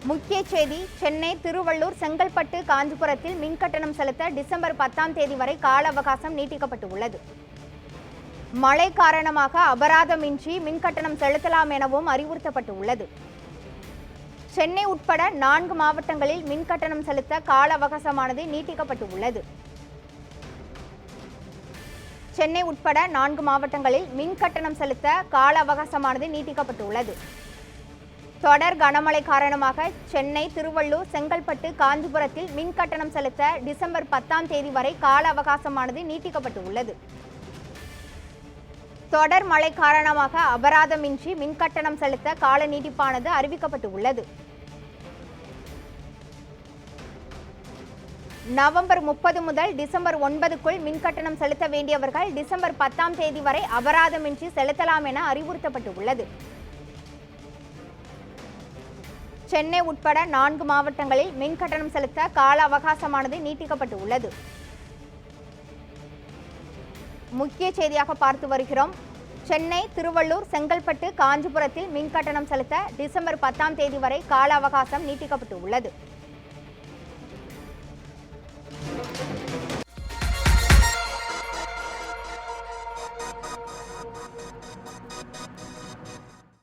முக்கிய செய்தி சென்னை, திருவள்ளூர், செங்கல்பட்டு, காஞ்சிபுரத்தில் மின்கட்டணம் செலுத்த டிசம்பர் 10ஆம் தேதி வரை கால அவகாசம் நீட்டிக்கப்பட்டு உள்ளது. மழை காரணமாக அபராதமின்றி மின்கட்டணம் செலுத்தலாம் எனவும் அறிவுறுத்தப்பட்டு உள்ளது. சென்னை உட்பட 4 மாவட்டங்களில் மின்கட்டணம் செலுத்த கால அவகாசமானது நீட்டிக்கப்பட்டு உள்ளது. சென்னை உட்பட 4 மாவட்டங்களில் மின்கட்டணம் செலுத்த கால அவகாசமானது நீட்டிக்கப்பட்டுள்ளது. தொடர் கனமழை காரணமாக சென்னை, திருவள்ளூர், செங்கல்பட்டு, காஞ்சிபுரத்தில் மின்கட்டணம் செலுத்த டிசம்பர் 10ஆம் தேதி வரை கால அவகாசமானது நீட்டிக்கப்பட்டுள்ளது. தொடர் மழை காரணமாக அபராதமின்றி மின்கட்டணம் செலுத்த கால நீட்டிப்பானது அறிவிக்கப்பட்டுள்ளது. நவம்பர் 30 முதல் டிசம்பர் 9க்குள் மின்கட்டணம் செலுத்த வேண்டியவர்கள் டிசம்பர் 10ஆம் தேதி வரை அபராதமின்றி செலுத்தலாம் என அறிவுறுத்தப்பட்டுள்ளது. சென்னை உட்பட 4 மாவட்டங்களில் மின்கட்டணம் செலுத்த கால அவகாசமானது நீட்டிக்கப்பட்டுள்ளது. முக்கிய செய்தியாக பார்த்து வருகிறோம். சென்னை, திருவள்ளூர், செங்கல்பட்டு, காஞ்சிபுரத்தில் மின்கட்டணம் செலுத்த டிசம்பர் 10ஆம் தேதி வரை கால அவகாசம் நீட்டிக்கப்பட்டுள்ளது.